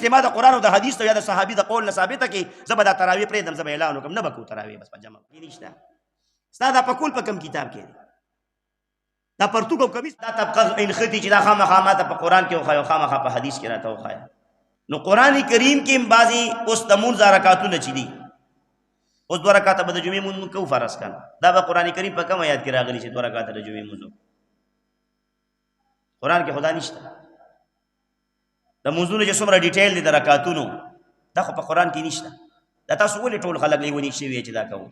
اجتماع د قرآن او د حدیث ته یا د صحابي د قول نه ثابته کې زه به دا تراویح پرېږدم زه به اعلان وکړم نه به کوو تراویح بس په جمع نشته ستا دا په کول په کوم کتاب کې دی دا پرتوګ او کمیس دا طبقه انختی چې دا خامخا ماته په قرآن کې وښایه او خامخا په حدیث کې راته وښایه نو قرآن کریم کې بعضې اوس د مونځ رکعتونه چې دي اوس 2 رکعته به د جمعې مونځ کوو فرض کړه دا به قرآن کریم په کوم آیات کې راغلي چې 2 رکعته د جمعې مونځ قرآن کې خدا نشته د مونځونو چې څومره ډیټیل دي د رکعتونو دا خو په قرآن کې نشته دا تاسو ولې ټول خلک لیوني شوي چې دا کوو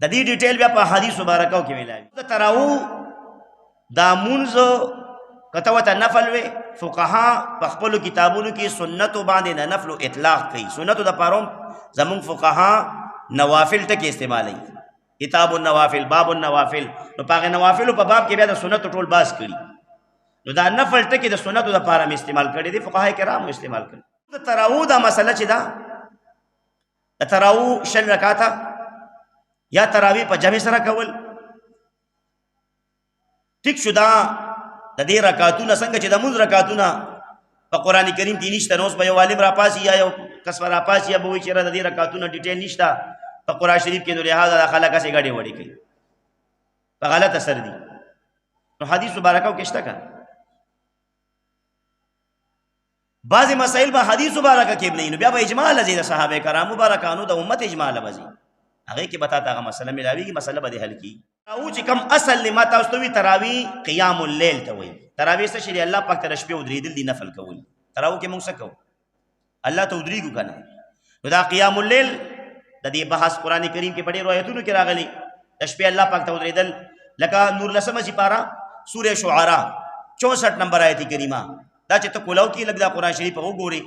د دې ډیټیل بیا په حدیث مبارکو کې ملاوي د تراویح دا مونځ کته وته نفل وي فقها په خپل کتابونو کې سنت باندې نه نفل اطلاق کوي سنت د پاروم زمون فقها نوافل ټکي استعمالوي کتاب النوافل باب النوافل نو پاغه نوافل په باب کې بیا د سنت ټول باس کړي نو دا نفل ټکي د سنت د پاره استعمال کړي دي فقها کرام استعمال کړي د تراویح دا مسله چې دا د تراویح شل رکعاته یا تراویح په جمع سره کول ټیک شو دا د دې رکعاتونه څنګه چې د مونځ رکعاتونه په قران کریم کې نشته نو اوس به یو عالم راپاسي یا یو کس راپاسي یا به وایي چې د دې رکعاتونه ډیټیل نشته په قران شریف کې نو لہذا د خلک اسې غړي وړي کوي په غلط اثر دي نو حدیث مبارکاو کې شته کا بعضی مسائل به حدیث مبارکه کې نه نو بیا به اجماع لذي د صحابه کرام مبارکانو د امت اجماع لبزي هغه کې بتا تا مسله ملاويږي مسله به حل کی او چې کوم اصل لما تاسو ته تراوی قیام الليل ته وایي تراوی څه شری الله پاک تر شپې ودریدل دي نفل کول تراو کې موږ څه کوو الله ته ودریګو کنه نو دا قیام الليل د دې بحث قران کریم کې ډېر روایتونو کې راغلي د شپې الله پاک ته ودریدل لکه نور لسمه سپارا سوره شعراء 64 نمبر آیت کریمه دا چې ته کولاو کې لګ دا قران شریف وګوري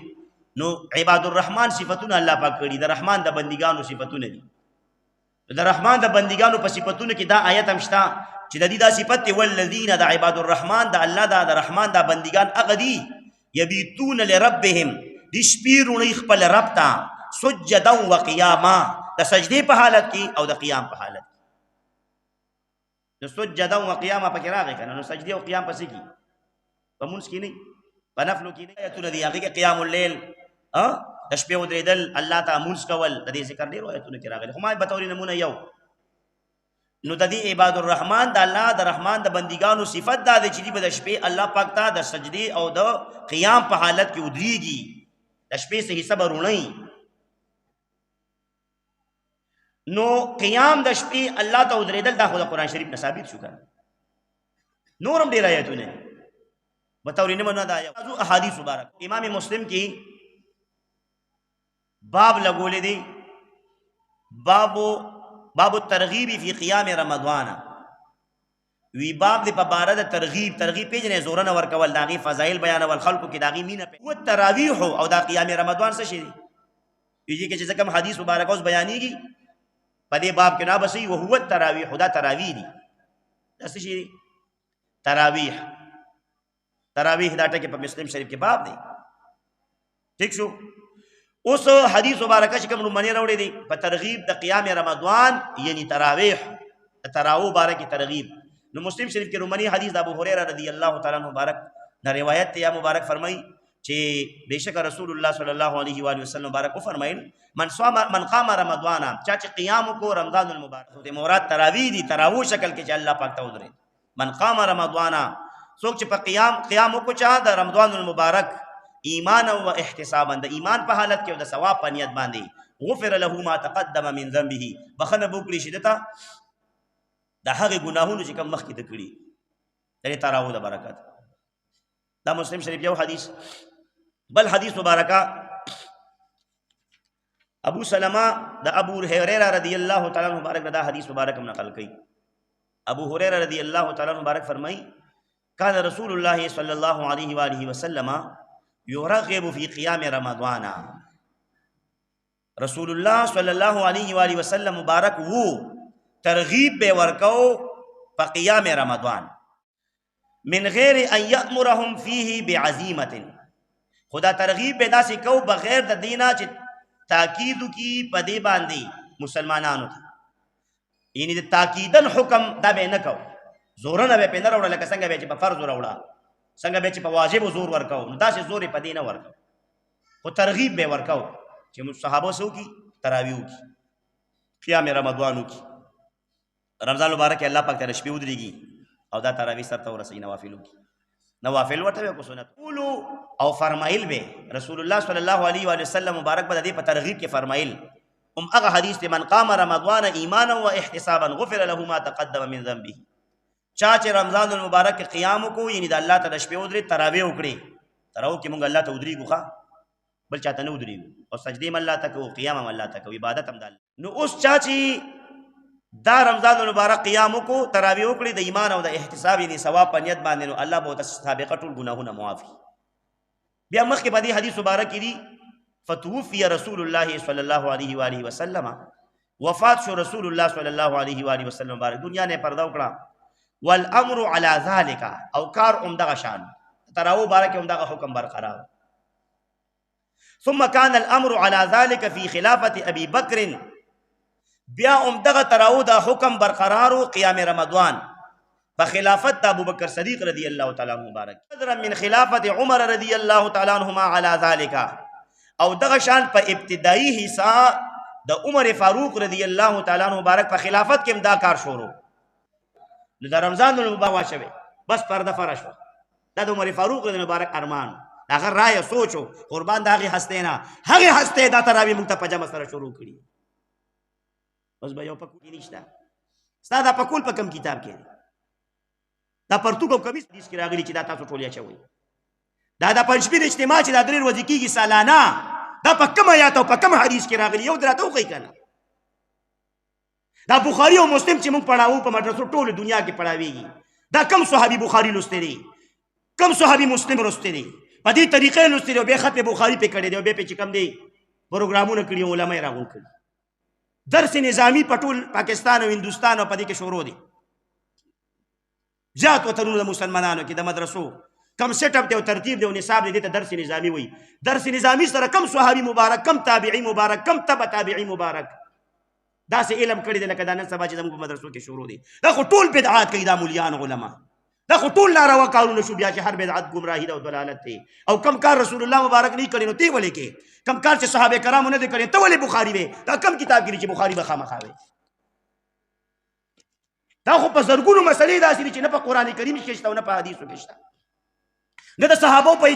نو عباد الرحمن صفاتونه الله پاک کړي د رحمان د بندګانو صفاتونه دي د رحمان د بندګانو په صفاتونو کې دا آیت هم شته چې د دې دا صفت ولذین د عباد الرحمن د الله د رحمان د بندګان هغه دي یبیتون لربهم د شپیرونی خپل رب ته سجدا و قیاما د سجدي په حالت کې او د قیام په حالت د سجدا و قیاما په کې راغی کنه نو سجدي او قیام پسې کې په مونږ کې نه په نفلو کې نه ایتونه دي هغه کې قیام الليل د شپې ودرېدل الله ته مونږ کول د دې ذکر ډېر آیتونه کې راغلي خو ما به توري نمونه یو نو د دې عباد الرحمن د الله د رحمان د بندګانو صفت دا دی چې دی به د شپې الله پاک ته د سجدي او د قیام په حالت کې ودرېږي د شپې څه حصہ برونی نو قیام د شپې الله ته ودرېدل دا خو د قران شریف نه ثابت شو کنه نورم ډېر آیتونه بتاوري نمونه دا یو احادیث مبارک امام مسلم کی باب لګولې دي باب الترغیب فی قیام رمضان وی باب دی په بار د ترغیب پیجنې زورن ور کول داغي فضایل بیان ول خلقو کې داغي مینه او تراویح او دا قیام رمضان څه شي یږي کې چې کوم حدیث مبارک اوس بیانېږي په دې باب کې نه بسې او هو تراویح دا تراویح دي څه شي تراویح دا ټکي په مسلم شریف کې باب دی ٹھیک شو اوس حدیث مبارکه چې کوم منی راوړي دي په ترغیب د قیام رمضان یعنی تراویح تراو بارکه ترغیب نو مسلم شریف کې رومنی حدیث د ابو هريره رضی الله تعالی عنہ مبارک نه روایت یا مبارک فرمای چې بیشک رسول الله صلی الله علیه و آله وسلم مبارک فرمایل من قام رمضان چې قیام کو رمضان المبارک د مراد تراویح دي تراو شکل کې چې الله پاک ته ودرې من قام رمضان څوک چې په قیام کو چا د رمضان المبارک ایمان او احتسابا د ایمان په حالت کې او د ثواب په نیت باندې غفر له ما تقدم من ذنبه بخنه بوکلی شدتا د هغه ګناهونو چې کوم مخکې ته کړی د تراویح د برکت دا مسلم شریف یو حدیث بل حدیث مبارکه ابو سلمہ د ابو هريره رضی الله تعالی عنہ مبارک دا حدیث مبارک نقل کړي ابو هريره رضی الله تعالی عنہ مبارک فرمای کان رسول الله صلی الله علیه و آله وسلم یرغب فی قیام رمضان رسول الله صلی الله علیه و آله وسلم مبارک وو ترغیب به ورکو په قیام رمضان من غیر ان یامرهم فیه بعزیمه خدا ترغیب به داسې کو بغیر د دینه چې تاکید کی په دې باندې مسلمانانو ته یعنی د تاکیدن حکم دا به نه کو زورنه به په نه وروړه لکه څنګه به چې په فرض وروړه څنګه به چې په واجب زور ورکاو نو داسې زور په دې نه ورکاو خو ترغیب به ورکاو چې صحابه سو کی تراویح کی قیام رمضان کی رمضان مبارک الله پاک ته شپې ودرېږي او دا تراویح سره ته ورسې نوافل کی نوافل ورته کو سنت قولو او فرمایل به رسول الله صلی الله علیه و وسلم مبارک به دې په ترغیب کې فرمایل هغه حدیث ته من قام رمضان ایمانا و احتسابا غفر له ما تقدم من ذنبه چا چې رمضان المبارک قیام کو یعنی د الله تعالی شپې ودرې تراویح وکړي تراو کې مونږ الله ته ودرېږو ښا بل چاته نه ودرېږو او سجدې م الله ته کوو قیام م الله ته کوو عبادت هم د الله نو اوس چا چې دا رمضان المبارک قیام کو تراویح وکړي د ایمان او د احتساب یعنی ثواب په نیت باندې نو الله به تاسو سابقه ټول ګناهونه معافي بیا مخکې په دې حدیث مبارک دی فتوفي رسول الله صلی الله علیه و آله وسلم وفات شو رسول الله صلی الله علیه و آله وسلم مبارک دنیا نه پرده وکړه والامر على ذلك او کار عمدغه شان تراو مبارک عمدغه حکم برقرار ثم كان الامر على ذلك في خلافه ابي بکر بیا عمدغه تراو دا حکم برقرار قیام رمضان په خلافت ابو بکر صدیق رضی الله تعالی عنہ مبارک قدر من خلافت عمر رضی الله تعالی عنهما على ذلك او دغه شان په ابتدایي حصہ د عمر فاروق رضی الله تعالی عنہ مبارک په خلافت کې دا کار شروع نو د رمضان المبارک واچوي بس پرده فرش دا د عمر فاروق رضی مبارک ارمان هغه رائے سوچو قربان داغه هسته نه هغه هسته دا تراوی موږ ته پجامه سره شروع کړی بس به یو پکول نشته ساده پکول په کم کتاب کې دا پرتګو کمیس حدیث کې راغلی چې دا تاسو ټول یا چوي دا د پنځپیر اجتماع چې دا درې ورځې کېږي سالانه دا په کوم آیات او په کوم حدیث کې راغلی یو درته وخی کنه دا بخاری او مسلم چې موږ پڑھاو په مدرسو ټول دنیا کې پڑھاویږي دا کم صحابي بخاری لسته دي کم صحابي مسلم لسته دي په دې طریقې لسته دي به ختم بخاری په کړي دی به په چکم دی پروګرامونه کړی علماء راغون کړي درس نظامی په ټول پاکستان او هندستان او په دې کې شروع دي ذات وطنونو د مسلمانانو کې د مدرسو کم سیټ اپ دی او ترتیب دی او نصاب دی ته درس نظامی وي درس نظامی سره کم صحابي مبارک کم تابعی مبارک کم تبع تابعی مبارک دا سه علم کړی دی لکه دا نن سبا چې زموږ مدرسو کې شروع دي دا خو ټول بدعات کوي دا مولیان علما دا خو ټول ناروا کارونه شو بیا چې هر بدعت گمراهی او ضلالت دی او کم کار رسول الله مبارک نه کړی نو تی ولې کې کم کار چې صحابه کرامو نه کړی ته ولې بخاری وي دا کم کتاب کې چې بخاری به خامخاوي دا خو په زرګونو مسلې داسې چې نه په قران کریم کې شته او نه په حدیثو کې شته نه د صحابو په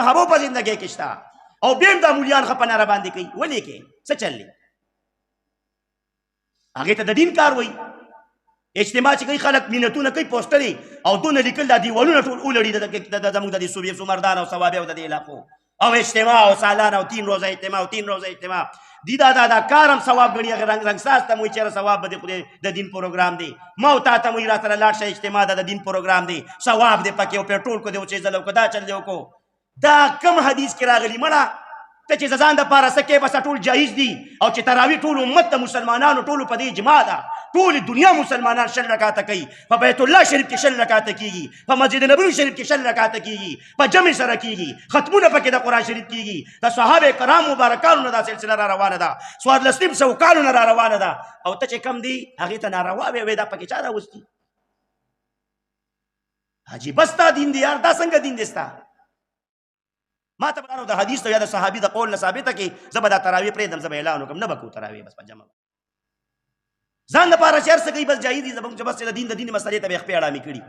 صحابو په ژوندۍ کې شته او بیم دا مولیان خپنه را باندې کوي ولې کې څه چللی هغه ته د دین کار وای اجتماع چې کوي خلک مینتونه کوي پوسټري او دونه لیکل د دیوالونو ټول اولړي د زموږ د صوبې سومردان او ثوابه او د علاقو او اجتماع او سالانه او 3 روزه اجتماع او 3 روزه اجتماع دی دا کارم ثواب غړي رنگ رنگ ساس ته مو چیرې ثواب به خدای د دین پروګرام دی ما او تا مو را سره لاړ شي اجتماع د دین پروګرام دی ثواب دی پکې او پټرول کو دی او چې زلو کو دا چل دیو کو دا کم حدیث کې راغلی مړه ته چې ځان د پاره سکه بس ټول جایز دي او چې تراوی ټول امت ته مسلمانانو ټول په دې اجماع ده ټول دنیا مسلمانان شل رکعات کوي په بیت الله شریف کې شل رکعات کیږي په مسجد نبوي شریف کې شل رکعات کیږي په جمع سره کیږي ختمونه پکې د قران شریف کیږي د صحابه کرام مبارکانو دا سلسله را روانه ده سواد لسلم سو کالو را روانه ده او ته چې کم دی هغه ته ناروا وي دا پکې چا راوستي حاجی بستا دین دی یار دا څنګه دین دستا ما ته بلانو د حدیث ته یا د صحابي د قول نه ثابته کې زبدا تراوی پرې دم زبې اعلان وکم نه بکو تراوی بس په جمع ځان لپاره شهر څه کوي بس جایز دي زبم چې بس د دین مسلې ته به خپل اړه میکړي